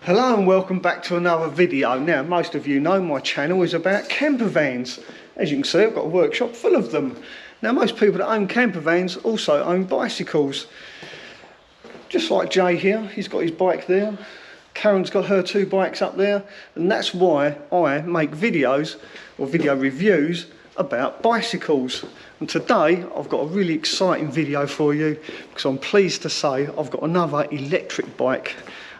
Hello and welcome back to another video. Now, most of you know my channel is about camper vans. As you can see, I've got a workshop full of them. Now, most people that own camper vans also own bicycles. Just like Jay here, he's got his bike there. Karen's got her two bikes up there. And that's why I make videos or video reviews about bicycles. And today, I've got a really exciting video for you because I'm pleased to say I've got another electric bike.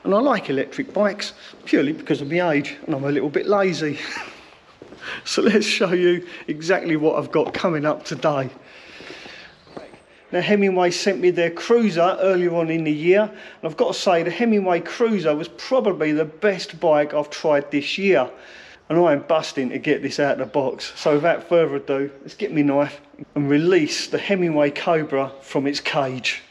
And I like electric bikes purely because of my age and I'm a little bit lazy. So let's show you exactly what I've got coming up today. Now, Hemingway sent me their Cruiser earlier on in the year. And I've got to say the Hemingway Cruiser was probably the best bike I've tried this year. And I am busting to get this out of the box. So without further ado, let's get me knife and release the Himaway Cobra from its cage.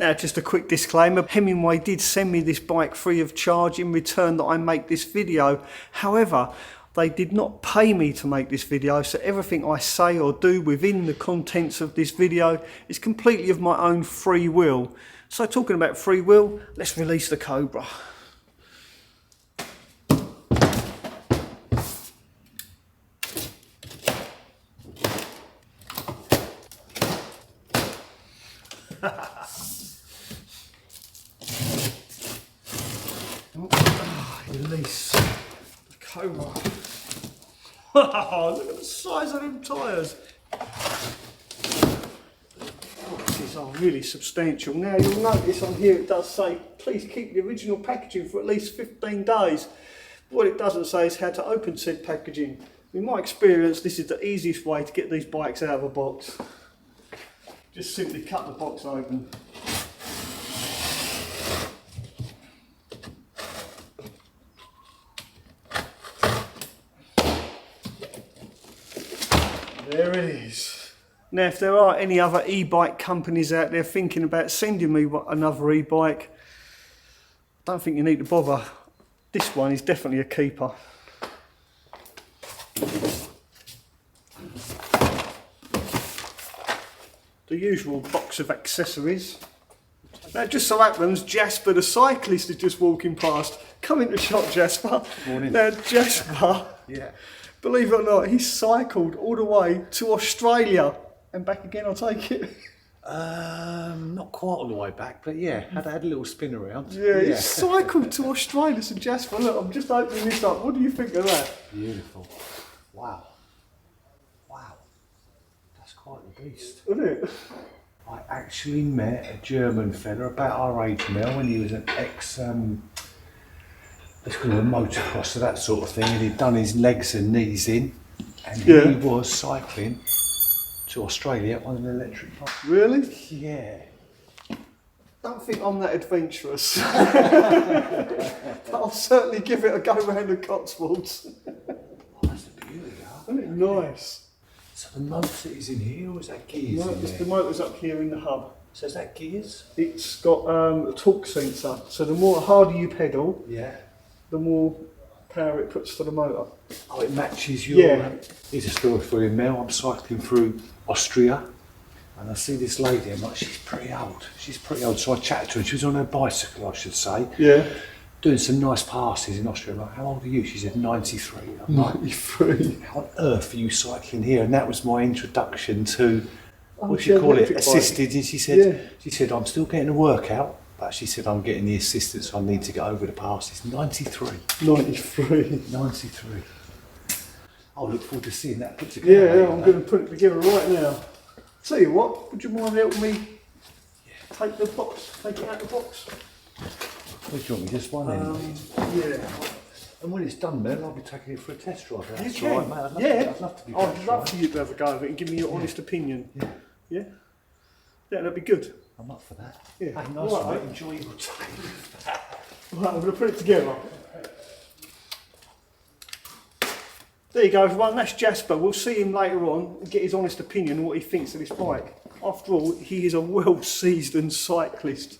Now, just a quick disclaimer, Hemingway did send me this bike free of charge in return that I make this video. However, they did not pay me to make this video, so everything I say or do within the contents of this video is completely of my own free will. So talking about free will, let's release the Cobra. Release the Cobra. Look at the size of them tyres. These are really substantial. Now, you'll notice on here it does say please keep the original packaging for at least 15 days. What it doesn't say is how to open said packaging. In my experience, this is the easiest way to get these bikes out of a box. Just simply cut the box open. There it is. Now, if there are any other e-bike companies out there thinking about sending me another e-bike, don't think you need to bother. This one is definitely a keeper. The usual box of accessories. Now, it just so happens Jasper the cyclist is just walking past. Come into shot, Jasper. Morning. Now, Jasper. Yeah. Believe it or not, he cycled all the way to Australia and back again, I'll take it. Not quite all the way back, but yeah, had a little spin around. Yeah, he cycled to Australia. So Jasper, look, I'm just opening this up. What do you think of that? Beautiful. Wow. Wow. That's quite the beast. Isn't it? I actually met a German fella about our age now when he was an ex, let's call him a motocross, so that sort of thing, and he'd done his legs and knees in, and he was cycling to Australia on an electric bike. Really? Yeah. Don't think I'm that adventurous. But I'll certainly give it a go round the Cotswolds. Oh, that's the beauty, huh? Isn't it nice? So the motor is in here, or is that gears? No, in it's there? the motor's up here in the hub. So is that gears? It's got a torque sensor, so the more harder you pedal, Yeah. the more power it puts to the motor. Oh, it matches your... Yeah. Here's a story for you now. I'm cycling through Austria and I see this lady. I'm like, she's pretty old. She's pretty old. So I chatted to her. She was on her bicycle, I should say. Yeah. Doing some nice passes in Austria. I'm like, how old are you? She said, 93. I'm like, 93. how on earth are you cycling here? And that was my introduction to, what do she you had call it? electric bike. Assisted. And she said, I'm still getting a workout. But she said, I'm getting the assistance, so I need to get over the passes. 93. 93. 93. I'll look forward to seeing that put together. Yeah, I'm going to put it together right now. Tell you what, would you mind helping me take the box, take it out of the box? What do you want me, just one end? Yeah. And when it's done, then I'll be taking it for a test drive. You That's can. all right, mate. I'd love to be I'd love for you to have a go of it and give me your honest opinion. Yeah. Yeah? Yeah, that'd be good. I'm up for that. Yeah. Hey, nice Right, mate. mate. Enjoy your time. Right, I'm going to put it together. There you go, everyone. That's Jasper. We'll see him later on and get his honest opinion on what he thinks of this bike. After all, he is a well-seasoned cyclist.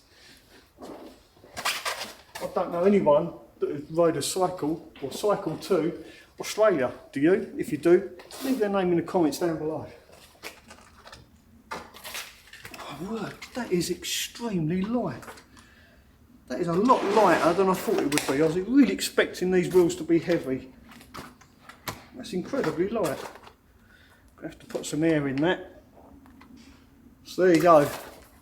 I don't know anyone that rode a cycle or cycled to Australia. Do you? If you do, leave their name in the comments down below. Oh, word, that is extremely light. That is a lot lighter than I thought it would be. I was really expecting these wheels to be heavy. That's incredibly light. I have to put some air in that. So there you go.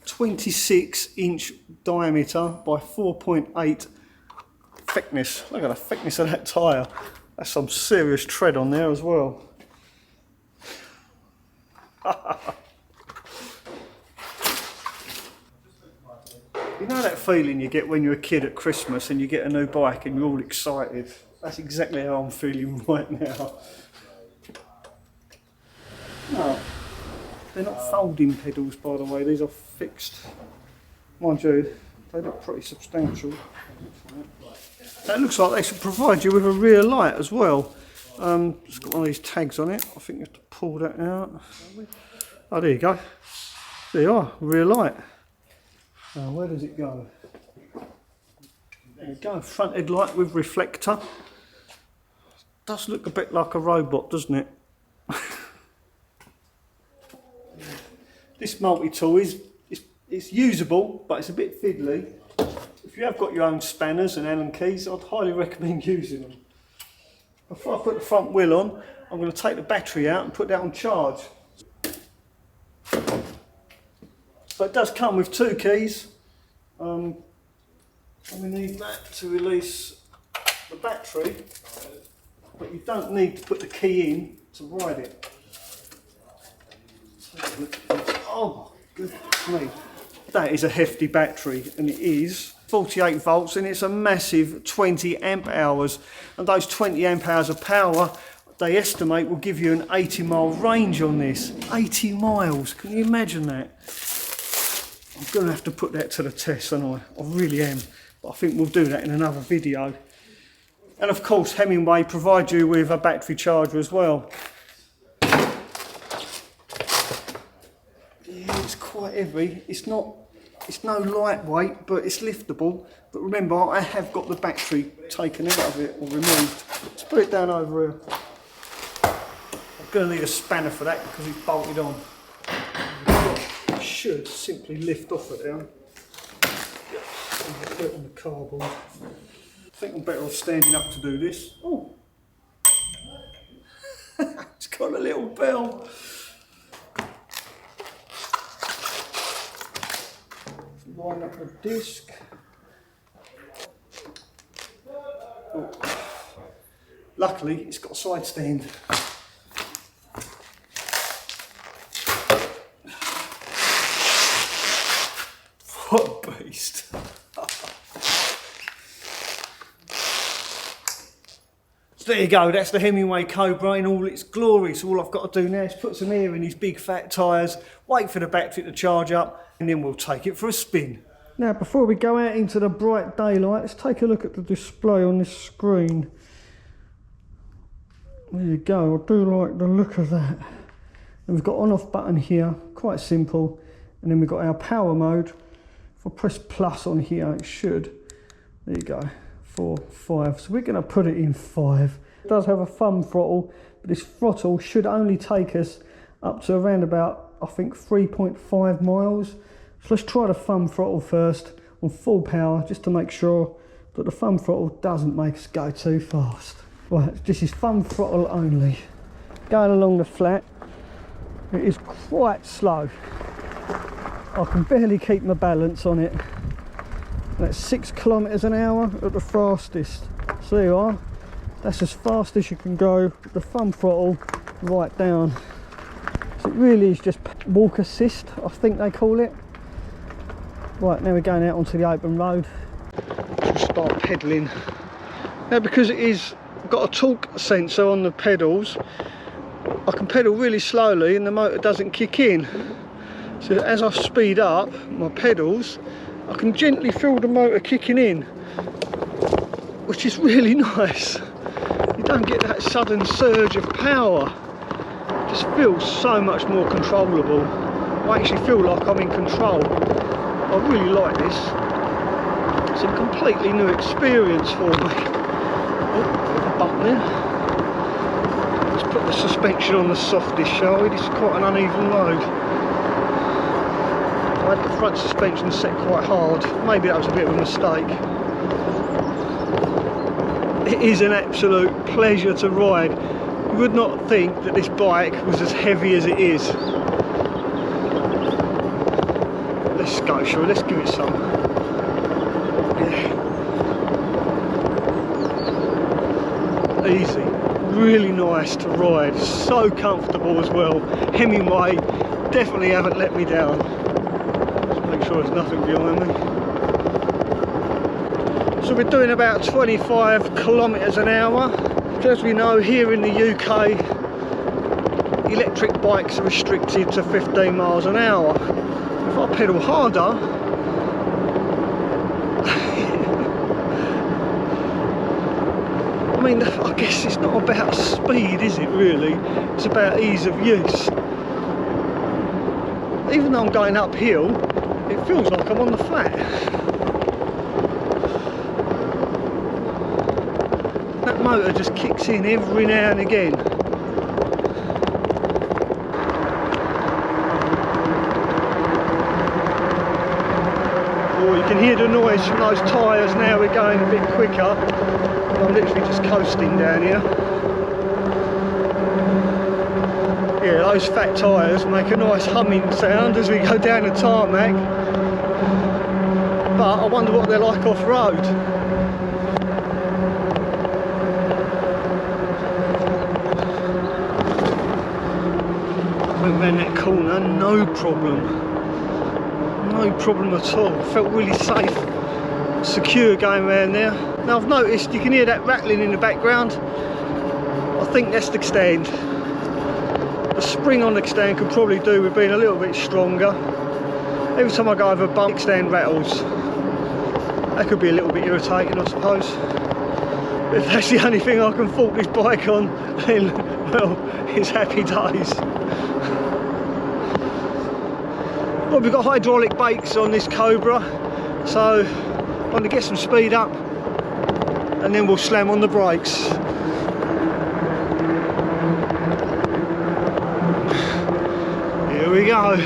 26-inch diameter by 4.8 thickness. Look at the thickness of that tyre. That's some serious tread on there as well. You know that feeling you get when you're a kid at Christmas and you get a new bike and you're all excited? That's exactly how I'm feeling right now. No, they're not folding pedals, by the way, these are fixed. Mind you, they look pretty substantial. That looks like they should provide you with a rear light as well. It's got one of these tags on it. I think you have to pull that out. Oh, there you go. There you are, rear light. Where does it go? There you go, front headlight with reflector. Does look a bit like a robot, doesn't it? This multi-tool is usable, but it's a bit fiddly. If you have got your own spanners and Allen keys, I'd highly recommend using them. Before I put the front wheel on, I'm going to take the battery out and put that on charge. So it does come with 2 keys. And we need that to release the battery, but you don't need to put the key in to ride it. Oh, goodness me. That is a hefty battery, and it is 48 volts, and it's a massive 20 amp hours. And those 20 amp hours of power, they estimate, will give you an 80-mile range on this. 80 miles, can you imagine that? I'm going to have to put that to the test, and I really am. But I think we'll do that in another video. And of course, Hemingway provide you with a battery charger as well. It's quite heavy. It's no lightweight, but it's liftable. But remember, I have got the battery taken out of it or removed. Let's put it down over here. I'm going to need a spanner for that because it's bolted on. It should simply lift off it down. Put it on the cardboard. I think I'm better off standing up to do this. Oh, it's got a little bell. Line up the disc. Oh. Luckily, it's got a side stand. What a beast! So there you go, that's the Himiway Cobra in all its glory. So all I've got to do now is put some air in these big fat tyres, wait for the battery to charge up, and then we'll take it for a spin. Now before we go out into the bright daylight, let's take a look at the display on this screen. There you go, I do like the look of that. And we've got on-off button here, quite simple. And then we've got our power mode. If I press plus on here, it should. There you go, 4, 5. So we're going to put it in 5. It does have a thumb throttle, but this throttle should only take us up to around about, I think, 3.5 miles. So let's try the thumb throttle first on full power, just to make sure that the thumb throttle doesn't make us go too fast. Right, this is thumb throttle only. Going along the flat, it is quite slow. I can barely keep my balance on it. That's 6 kilometers an hour at the fastest. So there you are. That's as fast as you can go with the thumb throttle right down. So it really is just walk assist, I think they call it. Right, now we're going out onto the open road. We'll start pedalling. Now because it is got a torque sensor on the pedals, I can pedal really slowly and the motor doesn't kick in. So as I speed up my pedals, I can gently feel the motor kicking in, which is really nice. You don't get that sudden surge of power. It just feels so much more controllable. I actually feel like I'm in control. I really like this. It's a completely new experience for me. Oh, a button there. Let's put the suspension on the softest, shall we? This is quite an uneven road. I had the front suspension set quite hard. Maybe that was a bit of a mistake. It is an absolute pleasure to ride. You would not think that this bike was as heavy as it is. Let's go, sure, let's give it some. Yeah. Easy, really nice to ride, so comfortable as well. Hemingway definitely haven't let me down. Just make sure there's nothing behind me. So we're doing about 25 kilometres an hour. As we know, here in the UK, electric bikes are restricted to 15 miles an hour. If I pedal harder, I mean, I guess it's not about speed, is it really? It's about ease of use. Even though I'm going uphill, it feels like I'm on the flat. That motor just kicks in every now and again. Oh, you can hear the noise from those tyres now. We're going a bit quicker. I'm literally just coasting down here. Yeah, those fat tyres make a nice humming sound as we go down the tarmac. But I wonder what they're like off-road. Went round that corner, no problem. No problem at all. Felt really safe, secure going around there. Now I've noticed you can hear that rattling in the background. I think that's the stand. The spring on the stand could probably do with being a little bit stronger. Every time I go over a bump, the stand rattles. That could be a little bit irritating, I suppose. But if that's the only thing I can fault this bike on, then, well, it's happy days. Well, we've got hydraulic brakes on this Cobra, so I'm going to get some speed up and then we'll slam on the brakes. Here we go.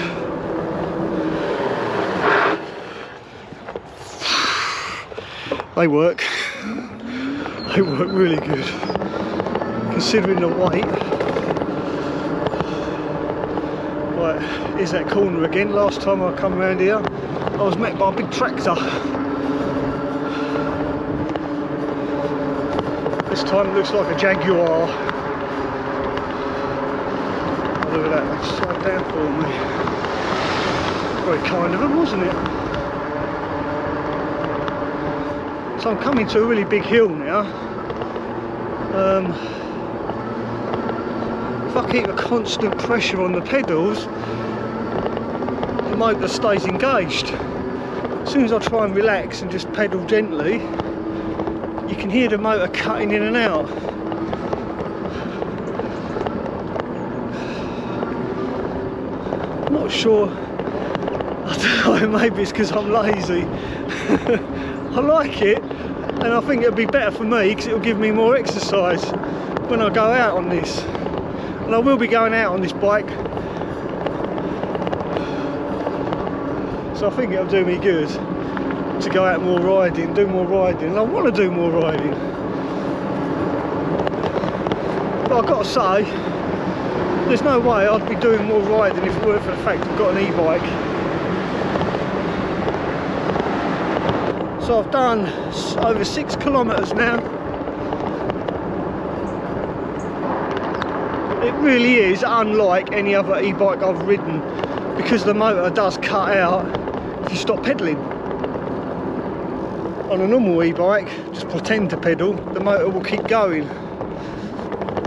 They work. They work really good, considering the weight. Right, here's that corner again. Last time I come around here, I was met by a big tractor. This time it looks like a Jaguar. Oh, look at that, they slowed down for me. Very kind of them, wasn't it? So I'm coming to a really big hill now. If I keep a constant pressure on the pedals, the motor stays engaged. As soon as I try and relax and just pedal gently, you can hear the motor cutting in and out. I'm not sure. I don't know, maybe it's because I'm lazy. I like it, and I think it'll be better for me because it'll give me more exercise when I go out on this. And I will be going out on this bike, so I think it'll do me good to go out more riding, do more riding, and I want to do more riding. But I've got to say, there's no way I'd be doing more riding if it weren't for the fact I've got an e-bike. So I've done over 6 kilometres now. It really is unlike any other e-bike I've ridden, because the motor does cut out if you stop pedalling. On a normal e-bike, just pretend to pedal, the motor will keep going,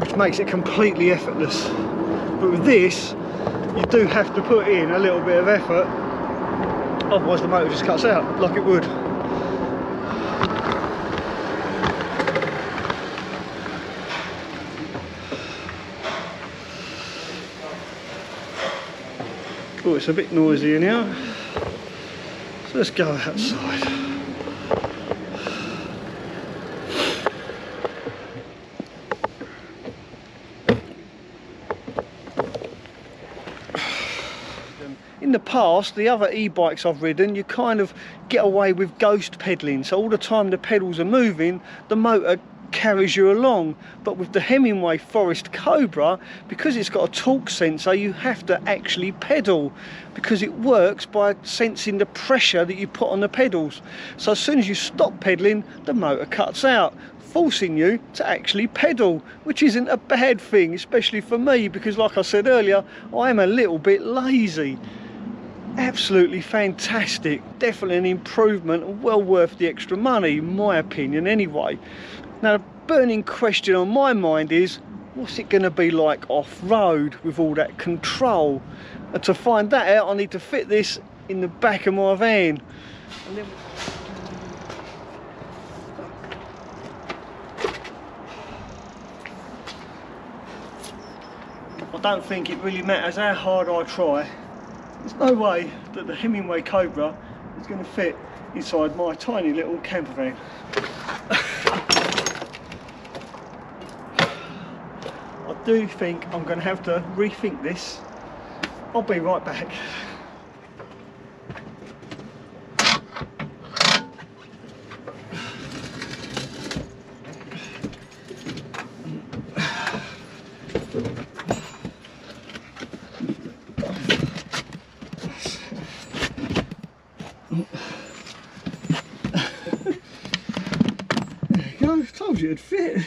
which makes it completely effortless. But with this, you do have to put in a little bit of effort, otherwise the motor just cuts out like it would. Oh, it's a bit noisy in here, so let's go outside. In the past, the other e-bikes I've ridden, you kind of get away with ghost pedaling. So all the time the pedals are moving, the motor carries you along. But with the Hemingway Forest Cobra, because it's got a torque sensor, you have to actually pedal, because it works by sensing the pressure that you put on the pedals. So as soon as you stop pedaling, the motor cuts out, forcing you to actually pedal, which isn't a bad thing, especially for me, because like I said earlier, I am a little bit lazy. Absolutely fantastic, definitely an improvement and well worth the extra money, in my opinion anyway. Now the burning question on my mind is, what's it going to be like off-road with all that control? And to find that out, I need to fit this in the back of my van. And then I don't think it really matters how hard I try. There's no way that the Himiway Cobra is going to fit inside my tiny little camper van. I do think I'm going to have to rethink this. I'll be right back. There you go, told you it'd fit.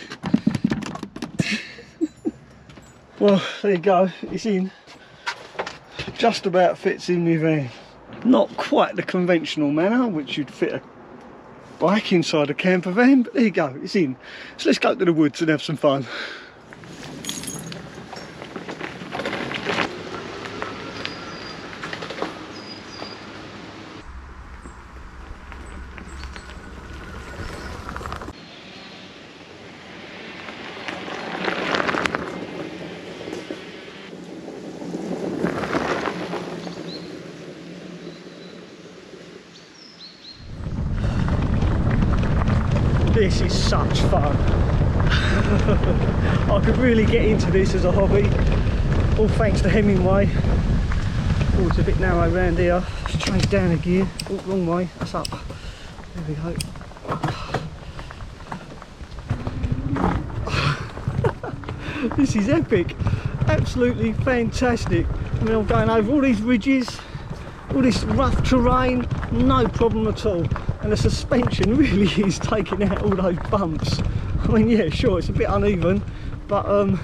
Well, there you go, it's in. Just about fits in my van. Not quite the conventional manner, which you'd fit a bike inside a camper van, but there you go, it's in. So let's go to the woods and have some fun. This is such fun. I could really get into this as a hobby, all thanks to Hemingway. Oh, it's a bit narrow around here. Let's change down a gear. Oh, wrong way, that's up. There we go. This is epic, absolutely fantastic. I mean, I'm going over all these ridges, all this rough terrain, no problem at all. And the suspension really is taking out all those bumps. I mean, yeah, sure, it's a bit uneven, but I'm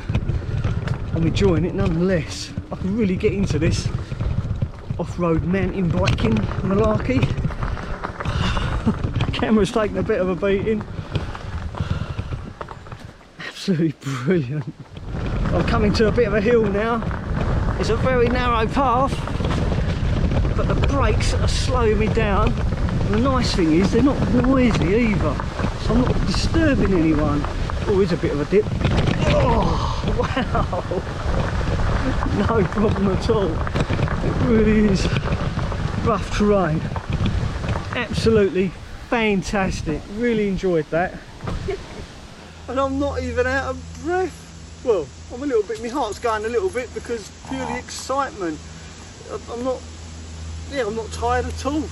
enjoying it nonetheless. I can really get into this off-road mountain biking malarkey. Camera's taking a bit of a beating. Absolutely brilliant. I'm coming to a bit of a hill now. It's a very narrow path, but the brakes are slowing me down. And the nice thing is they're not noisy either, so I'm not disturbing anyone. Oh, it's a bit of a dip. Oh, wow! No problem at all. It really is rough terrain. Absolutely fantastic. Really enjoyed that. And I'm not even out of breath. Well, I'm a little bit, my heart's going a little bit because purely excitement. I'm not tired at all.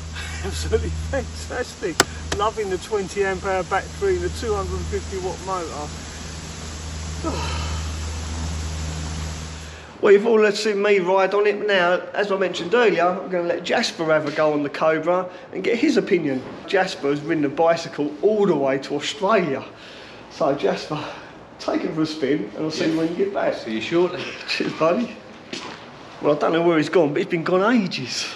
Absolutely fantastic. Loving the 20 amp hour battery, the 250 watt motor. Well, you've all seen me ride on it now. As I mentioned earlier, I'm going to let Jasper have a go on the Cobra and get his opinion. Jasper has ridden a bicycle all the way to Australia. So Jasper, take it for a spin and I'll see you when you get back. See you shortly. Cheers, buddy. Well, I don't know where he's gone, but he's been gone ages.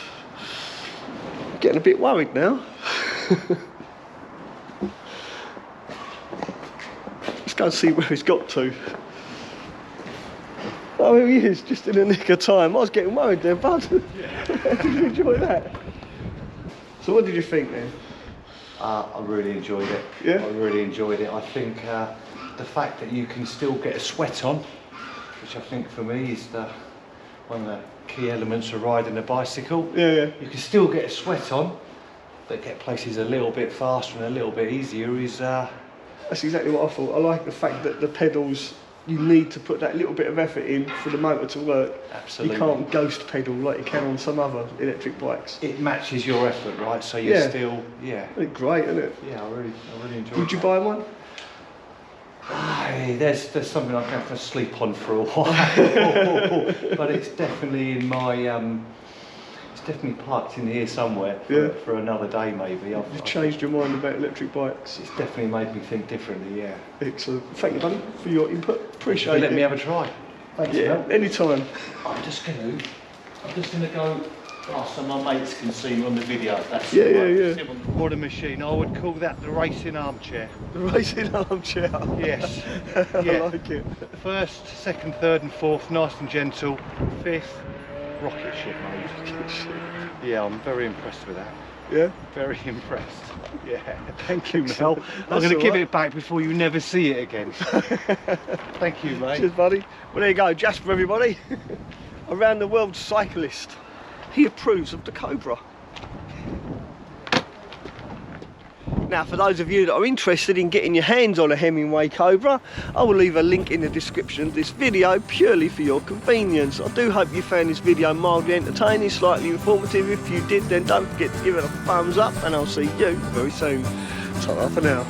Getting a bit worried now. Let's go and see where he's got to. Oh, here he is, just in the nick of time. I was getting worried there, bud. Yeah. Did you enjoy that? So what did you think then? I really enjoyed it. Yeah? I really enjoyed it. I think the fact that you can still get a sweat on, which I think for me is one of the key elements of riding a bicycle. Yeah, yeah. You can still get a sweat on, but get places a little bit faster and a little bit easier is... That's exactly what I thought. I like the fact that the pedals you need to put that little bit of effort in for the motor to work. Absolutely. You can't ghost pedal like you can on some other electric bikes. It matches your effort, right? So you're still, It's great, isn't it? Yeah, I really enjoy it. Would you buy one? There's something I have to sleep on for a while, but it's definitely in my it's definitely parked in here somewhere for another day maybe. You've changed your mind about electric bikes. It's definitely made me think differently. Yeah. Excellent. Thank you, buddy, for your input. Appreciate it. Let me have a try. Thanks. Anytime. I'm just gonna go. Oh, so my mates can see me on the video. That's What a machine! I would call that the racing armchair. The racing armchair. Yes. I like it. First, second, third, and fourth, nice and gentle. Fifth, rocket ship mode. Rocket ship. Yeah, I'm very impressed with that. Yeah. Very impressed. Yeah. Thank you, Mel. I'm going to all give right. it back before you never see it again. Thank you, mate. Cheers, buddy. Well, there you go, Jasper, everybody. Around the world cyclist. He approves of the Cobra. Now, for those of you that are interested in getting your hands on a Hemingway Cobra, I will leave a link in the description of this video purely for your convenience. I do hope you found this video mildly entertaining, slightly informative. If you did, then don't forget to give it a thumbs up, and I'll see you very soon. Ta-ra for now.